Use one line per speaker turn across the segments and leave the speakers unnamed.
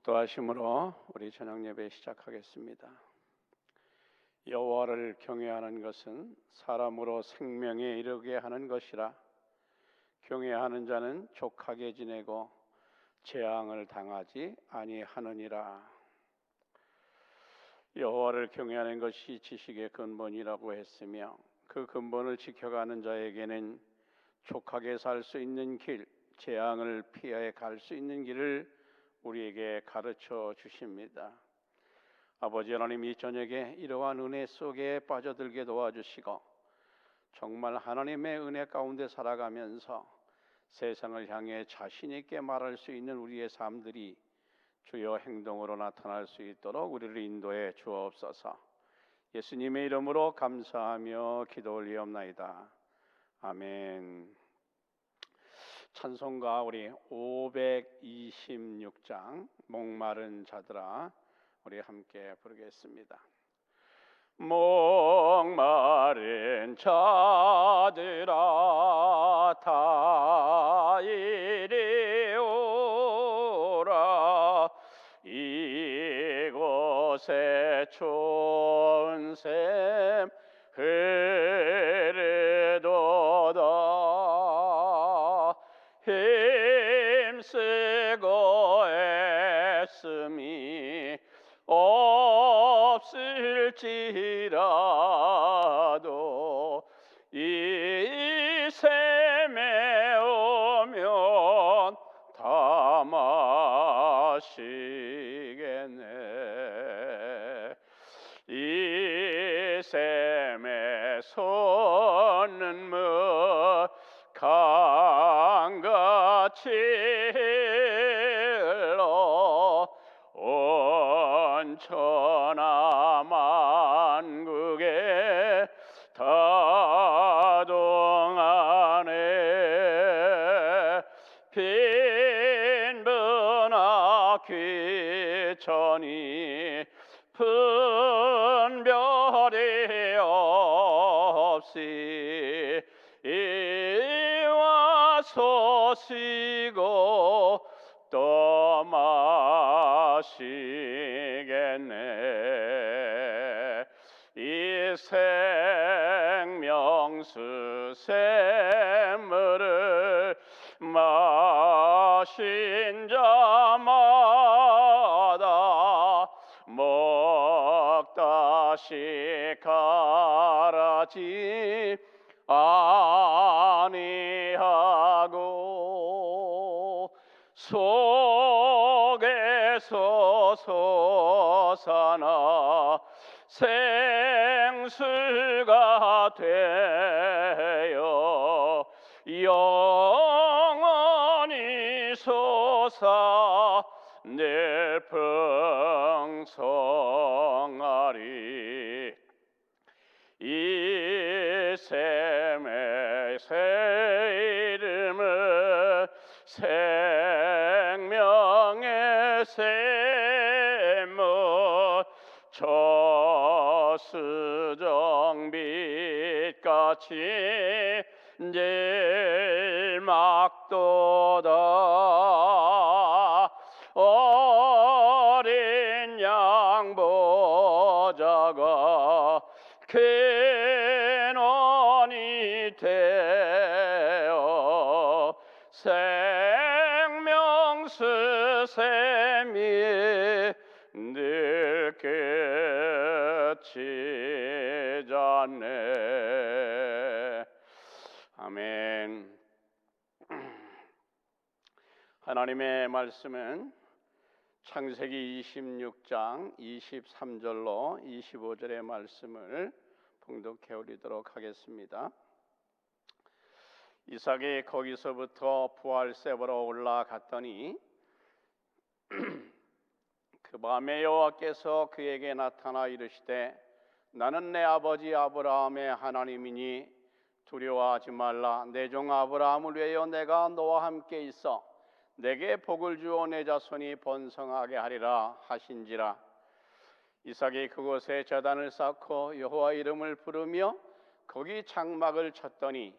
기도하심으로 우리 저녁 예배 시작하겠습니다. 여호와를 경외하는 것은 사람으로 생명에 이르게 하는 것이라. 경외하는 자는 족하게 지내고 재앙을 당하지 아니하느니라. 여호와를 경외하는 것이 지식의 근본이라고 했으며, 그 근본을 지켜가는 자에게는 족하게 살 수 있는 길, 재앙을 피해 갈 수 있는 길을 우리에게 가르쳐 주십니다. 아버지 하나님, 이 저녁에 이러한 은혜 속에 빠져들게 도와주시고, 정말 하나님의 은혜 가운데 살아가면서 세상을 향해 자신 있게 말할 수 있는 우리의 삶들이 주여 행동으로 나타날 수 있도록 우리를 인도해 주옵소서. 예수님의 이름으로 감사하며 기도 올리옵나이다. 아멘. 찬송가 우리 526장 목마른 자들아, 우리 함께 부르겠습니다. 목마른 자들아 다 이리 오라. 이곳에 좋은 샘 흐르도다. 힘쓰고 애씀이 없을지라도 이 샘에 오면 다 마시겠네. 이 샘에 솟는 물 강같이 흘러 온 천하 만국에 다 동하네. 빈부나 귀천이 분별이 없이 이와 쏘시고 또 마시겠네. 이 생명수 샘물을 마신 자마다 먹다시 가라지 아니하고 속에서 솟아나 생수가 되어 영원히 솟아 늘 풍성하리. 이 샘의 새 이름은 생명의 샘물, 저수정빛같이 질막도다. 어린 양 보자가 근원이 되어 생명수 샘이 늘 끝이지 않네. 아멘. 하나님의 말씀은 창세기 26장 23절로 25절의 말씀을 봉독해 올리도록 하겠습니다. 이삭이 거기서부터 부할세보로 올라갔더니 그 밤에 여호와께서 그에게 나타나 이르시되, 나는 내 아버지 아브라함의 하나님이니 두려워하지 말라. 내 종 아브라함을 위하여 내가 너와 함께 있어 내게 복을 주어 내 자손이 번성하게 하리라 하신지라. 이삭이 그곳에 제단을 쌓고 여호와 이름을 부르며 거기 장막을 쳤더니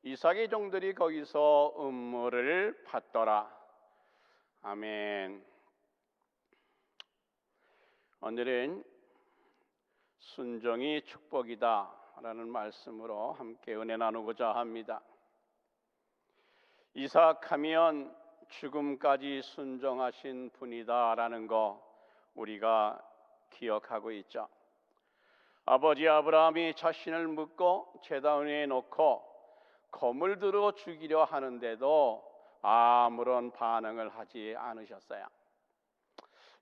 이삭의 종들이 거기서 음모를 받더라. 아멘. 오늘은 순종이 축복이다 라는 말씀으로 함께 은혜 나누고자 합니다. 이삭하면 죽음까지 순종하신 분이다 라는 거 우리가 기억하고 있죠. 아버지 아브라함이 자신을 묻고 제단 위에 놓고 검을 들어 죽이려 하는데도 아무런 반응을 하지 않으셨어요.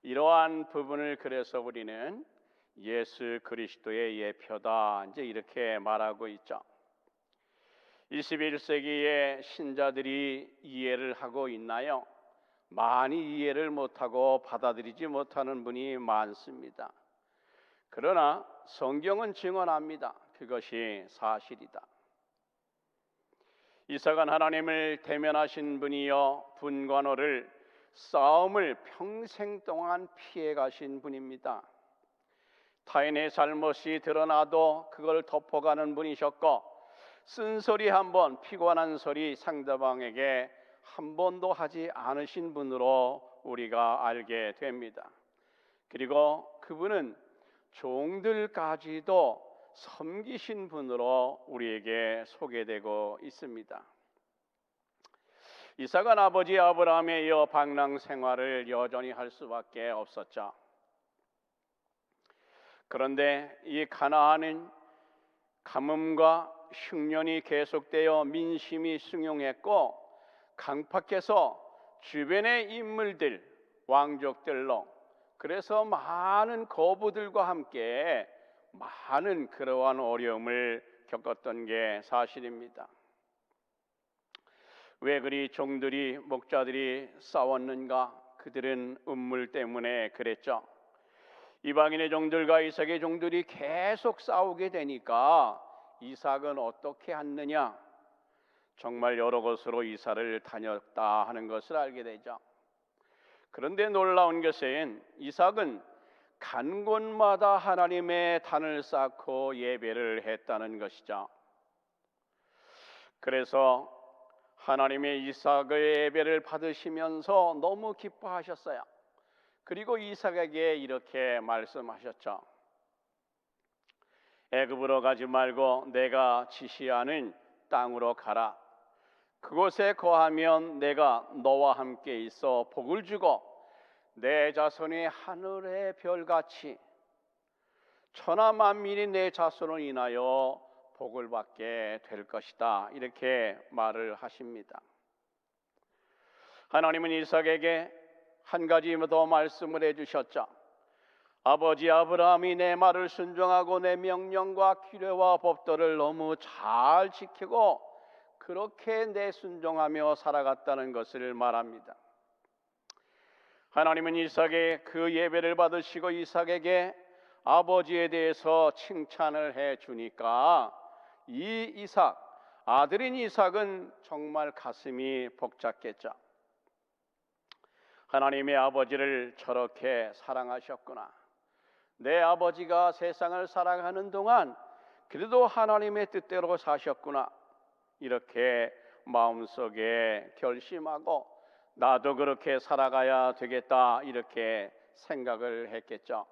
이러한 부분을 그래서 우리는 예수 그리스도의 예표다 이제 이렇게 말하고 있죠. 21세기의 신자들이 이해를 하고 있나요? 많이 이해를 못하고 받아들이지 못하는 분이 많습니다. 그러나 성경은 증언합니다. 그것이 사실이다. 이삭은 하나님을 대면하신 분이요 분관호를 싸움을 평생 동안 피해 가신 분입니다. 타인의 잘못이 드러나도 그걸 덮어가는 분이셨고 쓴소리 한 번, 피곤한 소리 상대방에게 한 번도 하지 않으신 분으로 우리가 알게 됩니다. 그리고 그분은 종들까지도 섬기신 분으로 우리에게 소개되고 있습니다. 이삭은 아버지 아브라함에 이어 방랑 생활을 여전히 할 수밖에 없었죠. 그런데 이 가나안은 가뭄과 흉년이 계속되어 민심이 숭용했고 강팍해서 주변의 인물들, 왕족들로 그래서 많은 거부들과 함께 많은 그러한 어려움을 겪었던 게 사실입니다. 왜 그리 종들이 목자들이 싸웠는가? 그들은 음물 때문에 그랬죠. 이방인의 종들과 이삭의 종들이 계속 싸우게 되니까 이삭은 어떻게 했느냐? 정말 여러 곳으로 이사를 다녔다 하는 것을 알게 되죠. 그런데 놀라운 것은 이삭은 간 곳마다 하나님의 단을 쌓고 예배를 했다는 것이죠. 그래서 하나님의 이삭의 예배를 받으시면서 너무 기뻐하셨어요. 그리고 이삭에게 이렇게 말씀하셨죠. 애굽으로 가지 말고 내가 지시하는 땅으로 가라. 그곳에 거하면 내가 너와 함께 있어 복을 주고 내 자손이 하늘의 별같이 천하 만민이 내 자손을 인하여 복을 받게 될 것이다. 이렇게 말을 하십니다. 하나님은 이삭에게 한 가지 더 말씀을 해주셨죠. 아버지 아브라함이 내 말을 순종하고 내 명령과 규례와 법도를 너무 잘 지키고 그렇게 내 순종하며 살아갔다는 것을 말합니다. 하나님은 이삭의 그 예배를 받으시고 이삭에게 아버지에 대해서 칭찬을 해 주니까 이 이삭, 아들인 이삭은 정말 가슴이 벅찼겠죠. 하나님의 아버지를 저렇게 사랑하셨구나. 내 아버지가 세상을 살아가는 동안 그래도 하나님의 뜻대로 사셨구나. 이렇게 마음속에 결심하고 나도 그렇게 살아가야 되겠다 이렇게 생각을 했겠죠.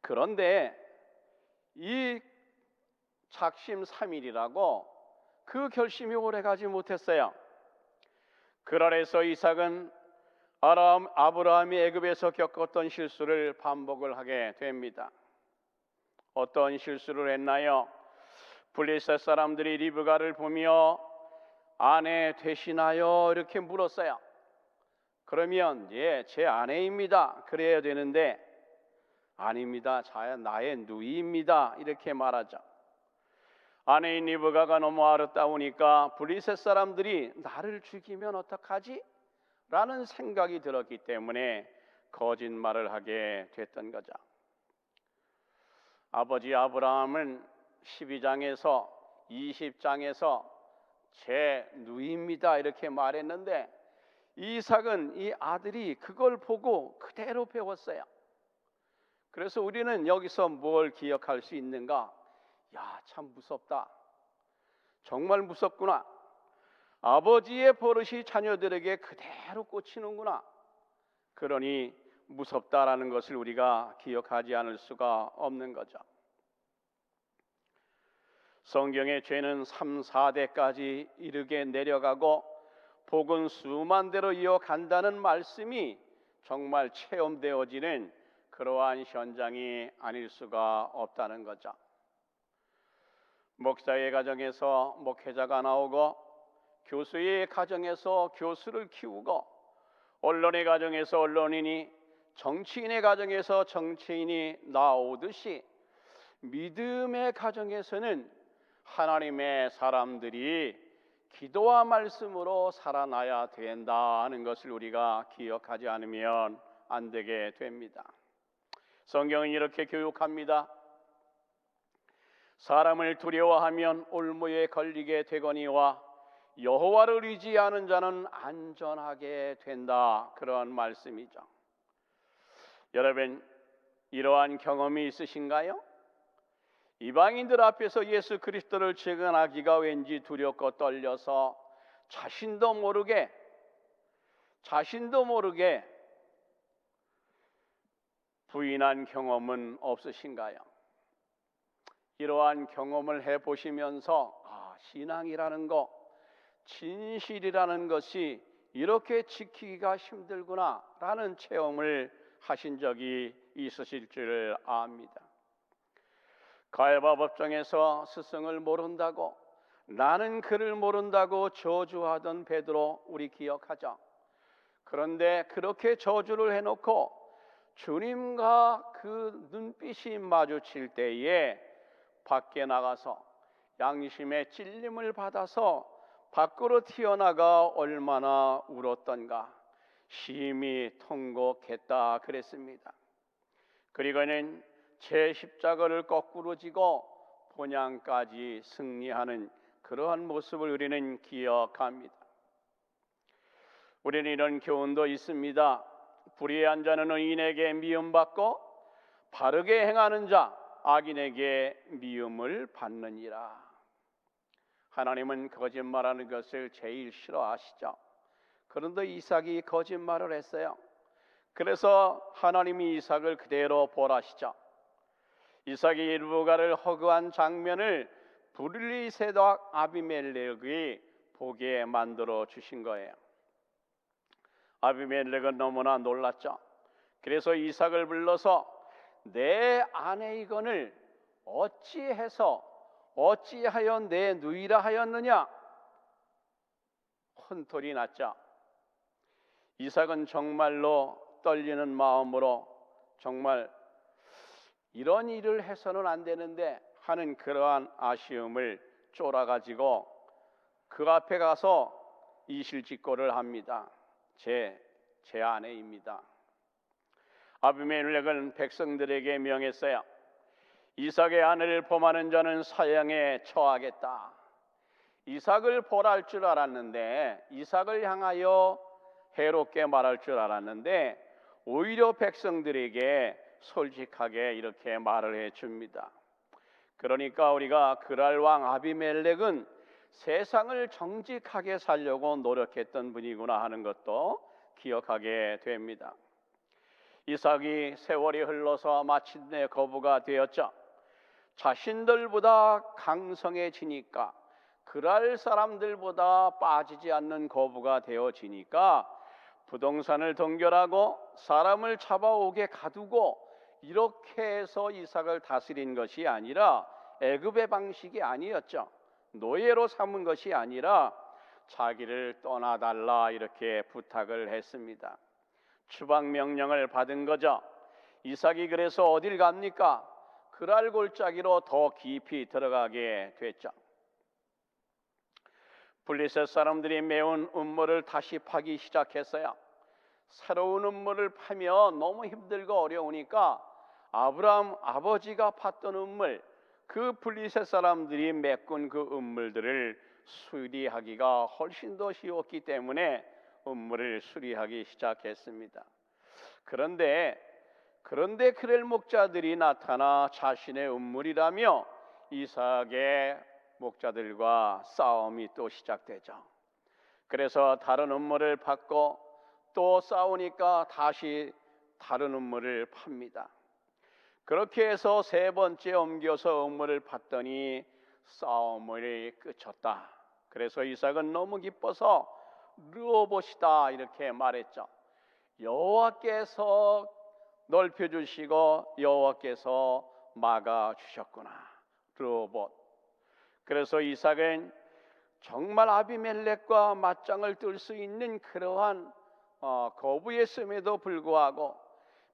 그런데 이 작심삼일이라고 그 결심이 오래가지 못했어요. 그날에서 이삭은 아브라함이 애굽에서 겪었던 실수를 반복을 하게 됩니다. 어떤 실수를 했나요? 블레셋 사람들이 리브가를 보며 아내 되시나요? 이렇게 물었어요. 그러면 예, 제 아내입니다. 그래야 되는데 아닙니다. 나의 누이입니다. 이렇게 말하죠. 아내인 리브가가 너무 아름다우니까 블레셋 사람들이 나를 죽이면 어떡하지? 라는 생각이 들었기 때문에 거짓말을 하게 됐던 거죠. 아버지 아브라함은 12장에서 20장에서 제 누이입니다 이렇게 말했는데 이삭은 이 아들이 그걸 보고 그대로 배웠어요. 그래서 우리는 여기서 뭘 기억할 수 있는가? 야, 참 무섭다. 정말 무섭구나. 아버지의 버릇이 자녀들에게 그대로 꽂히는구나. 그러니 무섭다라는 것을 우리가 기억하지 않을 수가 없는 거죠. 성경의 죄는 3, 4대까지 이르게 내려가고 복은 수만 대로 이어간다는 말씀이 정말 체험되어지는 그러한 현장이 아닐 수가 없다는 거죠. 목사의 가정에서 목회자가 나오고, 교수의 가정에서 교수를 키우고, 언론의 가정에서 언론인이, 정치인의 가정에서 정치인이 나오듯이 믿음의 가정에서는 하나님의 사람들이 기도와 말씀으로 살아나야 된다 하는 것을 우리가 기억하지 않으면 안 되게 됩니다. 성경은 이렇게 교육합니다. 사람을 두려워하면 올무에 걸리게 되거니와 여호와를 의지하는 자는 안전하게 된다. 그런 말씀이죠. 여러분, 이러한 경험이 있으신가요? 이방인들 앞에서 예수 그리스도를 증언하기가 왠지 두렵고 떨려서 자신도 모르게 부인한 경험은 없으신가요? 이러한 경험을 해보시면서 신앙이라는 거, 진실이라는 것이 이렇게 지키기가 힘들구나 라는 체험을 하신 적이 있으실 줄 압니다. 가야바 법정에서 스승을 모른다고, 나는 그를 모른다고 저주하던 베드로 우리 기억하죠. 그런데 그렇게 저주를 해놓고 주님과 그 눈빛이 마주칠 때에 밖에 나가서 양심의 찔림을 받아서 밖으로 튀어나가 얼마나 울었던가, 심히 통곡했다 그랬습니다. 그리고는 제 십자가를 거꾸로 지고 본향까지 승리하는 그러한 모습을 우리는 기억합니다. 우리는 이런 교훈도 있습니다. 불의한 자는 의인에게 미움받고 바르게 행하는 자 악인에게 미움을 받느니라. 하나님은 거짓말하는 것을 제일 싫어하시죠. 그런데 이삭이 거짓말을 했어요. 그래서 하나님이 이삭을 그대로 벌하시죠. 이삭이 일부가를 허구한 장면을 브릴리세덕 아비멜렉이 보게 만들어 주신 거예요. 아비멜렉은 너무나 놀랐죠. 그래서 이삭을 불러서 내 아내이건을 어찌하여 내 누이라 하였느냐, 혼쭐이 났죠. 이삭은 정말로 떨리는 마음으로 정말 이런 일을 해서는 안 되는데 하는 그러한 아쉬움을 쫄아가지고 그 앞에 가서 이실직고를 합니다. 제 아내입니다. 아비멜렉은 백성들에게 명했어요. 이삭의 아내를 범하는 자는 사형에 처하겠다. 이삭을 벌할 줄 알았는데, 이삭을 향하여 해롭게 말할 줄 알았는데 오히려 백성들에게 솔직하게 이렇게 말을 해줍니다. 그러니까 우리가 그랄 왕 아비멜렉은 세상을 정직하게 살려고 노력했던 분이구나 하는 것도 기억하게 됩니다. 이삭이 세월이 흘러서 마침내 거부가 되었죠. 자신들보다 강성해지니까, 그랄 사람들보다 빠지지 않는 거부가 되어지니까 부동산을 동결하고 사람을 잡아오게 가두고 이렇게 해서 이삭을 다스린 것이 아니라, 애굽의 방식이 아니었죠. 노예로 삼은 것이 아니라 자기를 떠나달라 이렇게 부탁을 했습니다. 추방 명령을 받은 거죠. 이삭이 그래서 어딜 갑니까? 그랄 골짜기로 더 깊이 들어가게 됐죠. 블레셋 사람들이 메운 음모를 다시 파기 시작했어요. 새로운 음모를 파면 너무 힘들고 어려우니까 아브라함 아버지가 팠던 음물, 그 블레셋 사람들이 메꾼 그 음물들을 수리하기가 훨씬 더 쉬웠기 때문에 음물을 수리하기 시작했습니다. 그런데 그렐 목자들이 나타나 자신의 음물이라며 이삭의 목자들과 싸움이 또 시작되죠. 그래서 다른 음모를 받고 또 싸우니까 다시 다른 우물을 팝니다. 그렇게 해서 세 번째 옮겨서 우물을 팠더니 싸움을 그쳤다. 그래서 이삭은 너무 기뻐서 르호봇이다 이렇게 말했죠. 여호와께서 넓혀주시고 여호와께서 막아주셨구나. 르호봇. 그래서 이삭은 정말 아비멜렉과 맞짱을 뜰 수 있는 그러한 거부했음에도 불구하고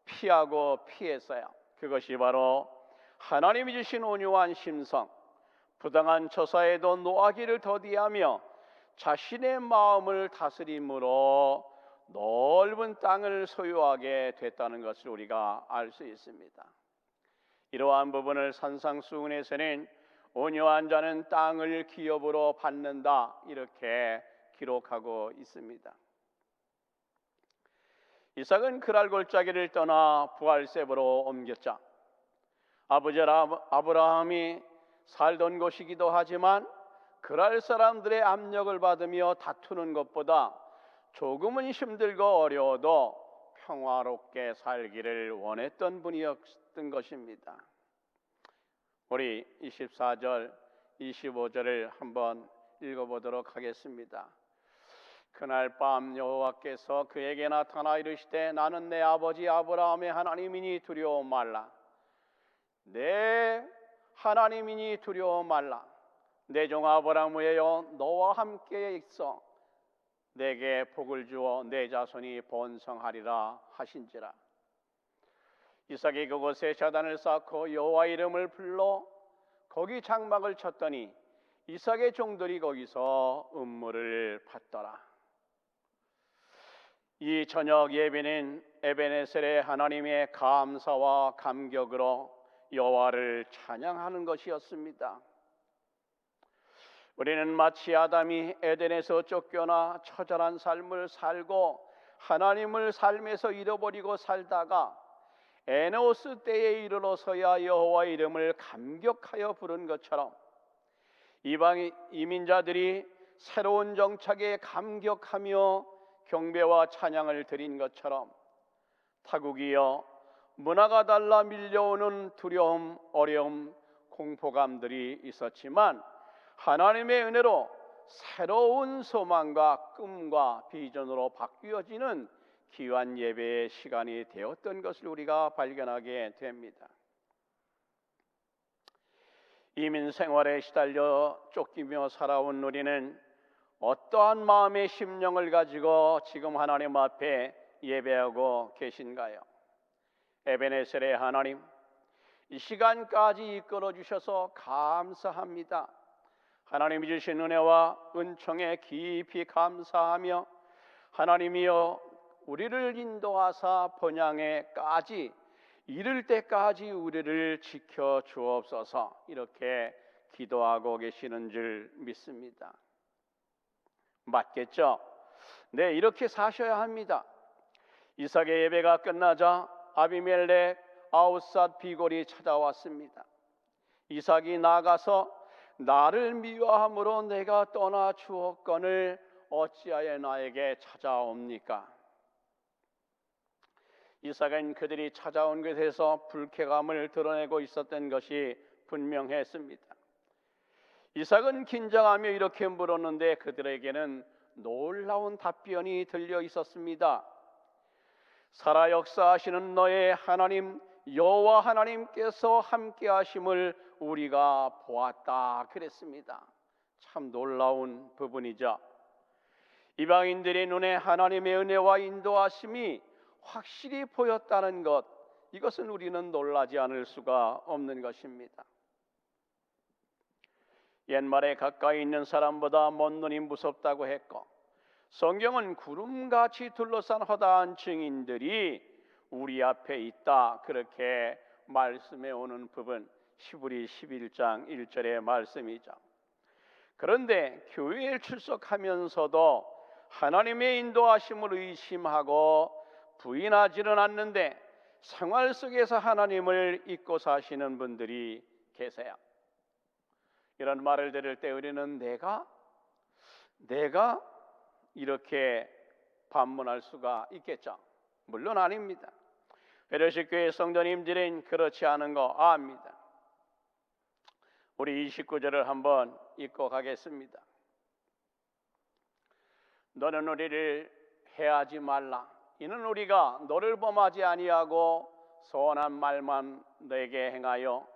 피하고 피했어요. 그것이 바로 하나님이 주신 온유한 심성, 부당한 처사에도 노하기를 더디하며 자신의 마음을 다스림으로 넓은 땅을 소유하게 됐다는 것을 우리가 알 수 있습니다. 이러한 부분을 산상수훈에서는 온유한 자는 땅을 기업으로 받는다 이렇게 기록하고 있습니다. 이삭은 그랄 골짜기를 떠나 부할셉으로 옮겼자 아버지 아브라함이 살던 곳이기도 하지만 그랄 사람들의 압력을 받으며 다투는 것보다 조금은 힘들고 어려워도 평화롭게 살기를 원했던 분이었던 것입니다. 우리 24절, 25절을 한번 읽어보도록 하겠습니다. 그날 밤 여호와께서 그에게 나타나 이르시되 나는 내 아버지 아브라함의 하나님이니 두려워 말라. 내 하나님이니 두려워 말라. 내 종 아브라함이여 너와 함께 있어 내게 복을 주어 내 자손이 번성하리라 하신지라. 이삭이 그곳에 제단을 쌓고 여호와 이름을 불러 거기 장막을 쳤더니 이삭의 종들이 거기서 음물을 받더라. 이 저녁 예배는 에베네셀의 하나님의 감사와 감격으로 여호와를 찬양하는 것이었습니다. 우리는 마치 아담이 에덴에서 쫓겨나 처절한 삶을 살고 하나님을 삶에서 잃어버리고 살다가 에노스 때에 이르러서야 여호와 이름을 감격하여 부른 것처럼 이방 이민자들이 새로운 정착에 감격하며 경배와 찬양을 드린 것처럼 타국이여 문화가 달라 밀려오는 두려움, 어려움, 공포감들이 있었지만 하나님의 은혜로 새로운 소망과 꿈과 비전으로 바뀌어지는 귀한 예배의 시간이 되었던 것을 우리가 발견하게 됩니다. 이민 생활에 시달려 쫓기며 살아온 우리는 어떠한 마음의 심령을 가지고 지금 하나님 앞에 예배하고 계신가요? 에베네셀의 하나님, 이 시간까지 이끌어 주셔서 감사합니다. 하나님이 주신 은혜와 은총에 깊이 감사하며 하나님이여 우리를 인도하사 번향에까지 이를 때까지 우리를 지켜 주옵소서 이렇게 기도하고 계시는 줄 믿습니다. 맞겠죠? 네, 이렇게 사셔야 합니다. 이삭의 예배가 끝나자 아비멜렉 아웃삿 비골이 찾아왔습니다. 이삭이 나가서 나를 미워함으로 내가 떠나 주었거늘 어찌하여 나에게 찾아옵니까? 이삭은 그들이 찾아온 것에서 불쾌감을 드러내고 있었던 것이 분명했습니다. 이삭은 긴장하며 이렇게 물었는데 그들에게는 놀라운 답변이 들려 있었습니다. 살아 역사하시는 너의 하나님 여호와 하나님께서 함께 하심을 우리가 보았다 그랬습니다. 참 놀라운 부분이죠. 이방인들의 눈에 하나님의 은혜와 인도하심이 확실히 보였다는 것, 이것은 우리는 놀라지 않을 수가 없는 것입니다. 옛말에 가까이 있는 사람보다 먼 눈이 무섭다고 했고 성경은 구름같이 둘러싼 허다한 증인들이 우리 앞에 있다 그렇게 말씀해 오는 부분 히브리 11장 1절의 말씀이죠. 그런데 교회에 출석하면서도 하나님의 인도하심을 의심하고 부인하지는 않는데 생활 속에서 하나님을 잊고 사시는 분들이 계세요. 이런 말을 들을 때 우리는 내가 이렇게 반문할 수가 있겠죠. 물론 아닙니다. 페르시교회 성도님들은 그렇지 않은 거 압니다. 우리 29절을 한번 읽고 가겠습니다. 너는 우리를 해하지 말라. 이는 우리가 너를 범하지 아니하고 선한 말만 너에게 행하여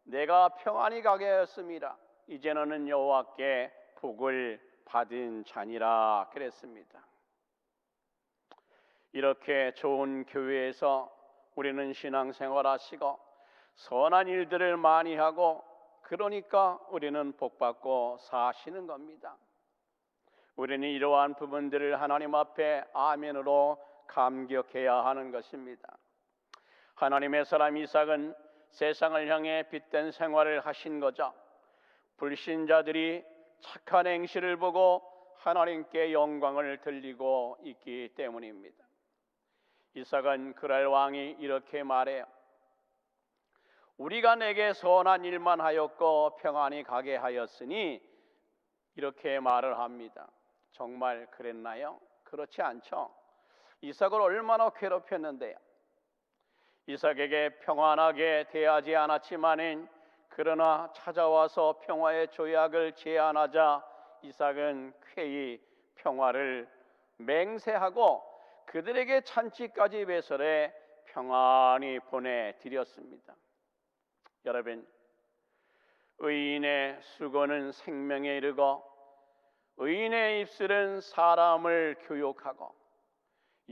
내가 평안히 가게 하였음이라. 이제 너는 여호와께 복을 받은 자니라 그랬습니다. 이렇게 좋은 교회에서 우리는 신앙생활하시고 선한 일들을 많이 하고 그러니까 우리는 복받고 사시는 겁니다. 우리는 이러한 부분들을 하나님 앞에 아멘으로 감격해야 하는 것입니다. 하나님의 사람 이삭은 세상을 향해 빛된 생활을 하신 거죠. 불신자들이 착한 행실을 보고 하나님께 영광을 돌리고 있기 때문입니다. 이삭은 그랄 왕이 이렇게 말해요. 우리가 내게 선한 일만 하였고 평안히 가게 하였으니 이렇게 말을 합니다. 정말 그랬나요? 그렇지 않죠. 이삭을 얼마나 괴롭혔는데요. 이삭에게 평안하게 대하지 않았지만은 그러나 찾아와서 평화의 조약을 제안하자 이삭은 쾌히 평화를 맹세하고 그들에게 잔치까지 배설해 평안히 보내드렸습니다. 여러분, 의인의 수고는 생명에 이르고 의인의 입술은 사람을 교육하고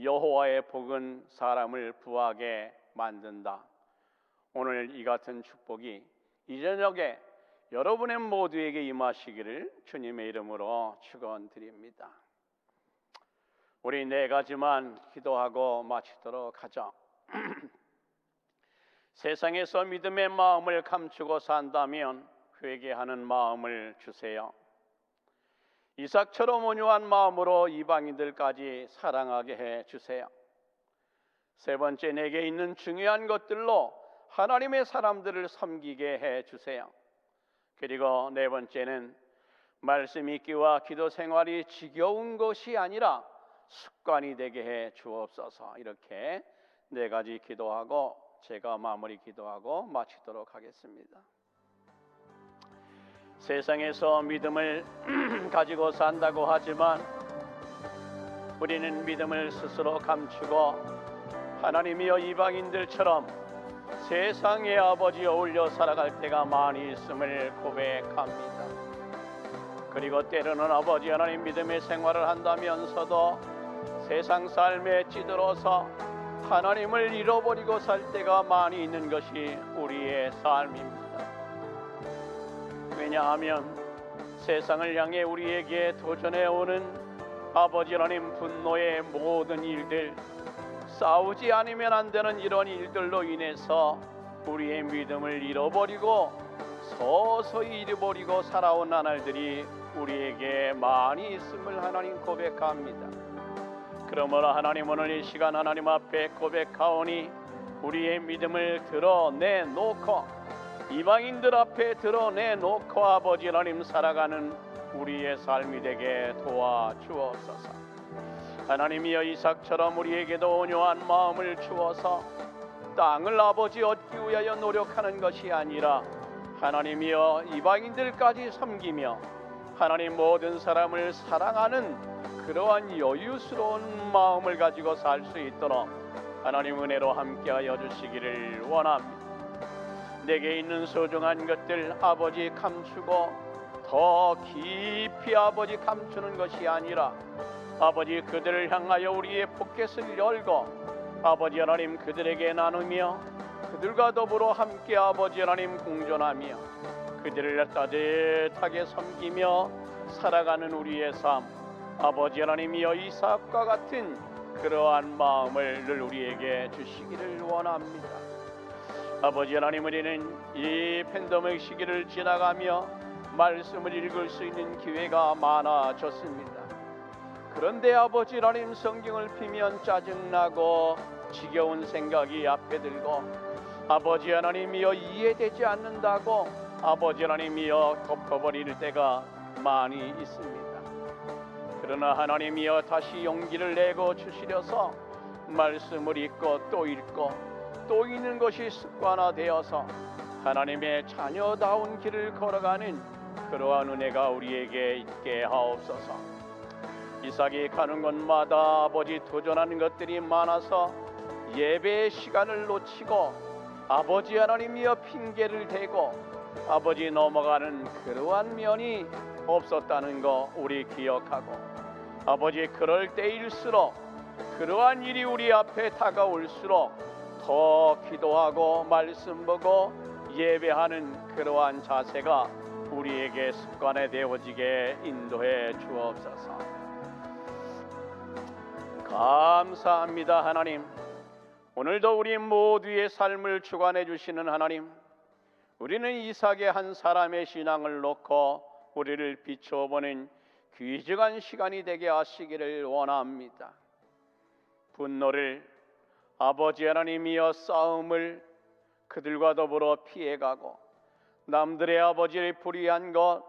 여호와의 복은 사람을 부하게 만든다. 오늘 이 같은 축복이 이 저녁에 여러분의 모두에게 임하시기를 주님의 이름으로 축원드립니다. 우리 네 가지만 기도하고 마치도록 하죠. 세상에서 믿음의 마음을 감추고 산다면 회개하는 마음을 주세요. 이삭처럼 온유한 마음으로 이방인들까지 사랑하게 해 주세요. 세 번째, 내게 있는 중요한 것들로 하나님의 사람들을 섬기게 해 주세요. 그리고 네 번째는 말씀 읽기와 기도 생활이 지겨운 것이 아니라 습관이 되게 해 주옵소서. 이렇게 네 가지 기도하고 제가 마무리 기도하고 마치도록 하겠습니다. 세상에서 믿음을 가지고 산다고 하지만 우리는 믿음을 스스로 감추고 하나님이여 이방인들처럼 세상의 아버지에 어울려 살아갈 때가 많이 있음을 고백합니다. 그리고 때로는 아버지 하나님 믿음의 생활을 한다면서도 세상 삶에 찌들어서 하나님을 잃어버리고 살 때가 많이 있는 것이 우리의 삶입니다. 왜냐하면 세상을 향해 우리에게 도전해 오는 아버지 하나님 분노의 모든 일들, 싸우지 않으면 안 되는 이런 일들로 인해서 우리의 믿음을 잃어버리고 서서히 잃어버리고 살아온 나날들이 우리에게 많이 있음을 하나님 고백합니다. 그러므로 하나님 오늘 이 시간 하나님 앞에 고백하오니 우리의 믿음을 드러내놓고 이방인들 앞에 드러내놓고 아버지 하나님 살아가는 우리의 삶이 되게 도와주옵소서. 하나님이여 이삭처럼 우리에게도 온유한 마음을 주어서 땅을 아버지 얻기 위하여 노력하는 것이 아니라 하나님이여 이방인들까지 섬기며 하나님 모든 사람을 사랑하는 그러한 여유스러운 마음을 가지고 살 수 있도록 하나님 은혜로 함께하여 주시기를 원합니다. 내게 있는 소중한 것들 아버지 감추고 더 깊이 아버지 감추는 것이 아니라 아버지 그들을 향하여 우리의 포켓을 열고 아버지 하나님 그들에게 나누며 그들과 더불어 함께 아버지 하나님 공존하며 그들을 따뜻하게 섬기며 살아가는 우리의 삶 아버지 하나님이여 이삭과 같은 그러한 마음을 늘 우리에게 주시기를 원합니다. 아버지 하나님 우리는 이 팬데믹 시기를 지나가며 말씀을 읽을 수 있는 기회가 많아졌습니다. 그런데 아버지 하나님 성경을 피면 짜증나고 지겨운 생각이 앞에 들고 아버지 하나님이여 이해되지 않는다고 아버지 하나님이여 덮어버릴 때가 많이 있습니다. 그러나 하나님이여 다시 용기를 내고 주시려서 말씀을 읽고 또 읽고 또 있는 것이 습관화되어서 하나님의 자녀다운 길을 걸어가는 그러한 은혜가 우리에게 있게 하옵소서. 이삭이 가는 곳마다 아버지 도전하는 것들이 많아서 예배의 시간을 놓치고 아버지 하나님이여 핑계를 대고 아버지 넘어가는 그러한 면이 없었다는 거 우리 기억하고, 아버지 그럴 때일수록 그러한 일이 우리 앞에 다가올수록 더 기도하고 말씀 보고 예배하는 그러한 자세가 우리에게 습관에 되어지게 인도해 주옵소서. 감사합니다. 하나님, 오늘도 우리 모두의 삶을 주관해 주시는 하나님, 우리는 이삭의 한 사람의 신앙을 놓고 우리를 비춰보는 귀중한 시간이 되게 하시기를 원합니다. 분노를, 아버지 하나님이여 싸움을 그들과 더불어 피해가고 남들의 아버지를 불의한 것,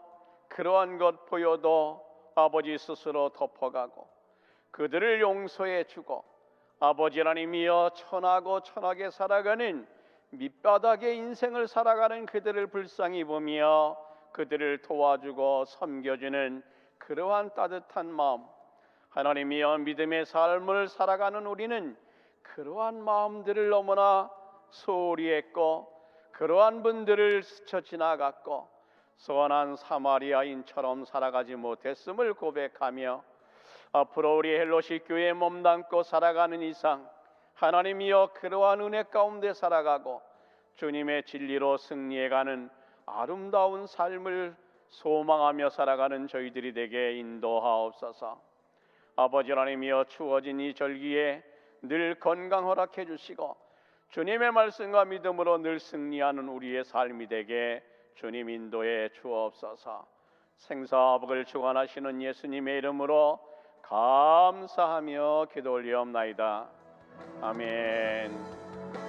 그러한 것 보여도 아버지 스스로 덮어가고 그들을 용서해 주고 아버지 하나님이여 천하고 천하게 살아가는 밑바닥의 인생을 살아가는 그들을 불쌍히 보며 그들을 도와주고 섬겨주는 그러한 따뜻한 마음, 하나님이여 믿음의 삶을 살아가는 우리는 그러한 마음들을 너무나 소홀히 했고 그러한 분들을 스쳐 지나갔고 선한 사마리아인처럼 살아가지 못했음을 고백하며 앞으로 우리 헬로시 교회에 몸담고 살아가는 이상 하나님이여 그러한 은혜 가운데 살아가고 주님의 진리로 승리해가는 아름다운 삶을 소망하며 살아가는 저희들이 되게 인도하옵소서. 아버지 하나님이여 추워진 이 절기에 늘 건강 허락해 주시고 주님의 말씀과 믿음으로 늘 승리하는 우리의 삶이 되게 주님 인도해 주옵소서. 생사복을 주관하시는 예수님의 이름으로 감사하며 기도 올리옵나이다. 아멘.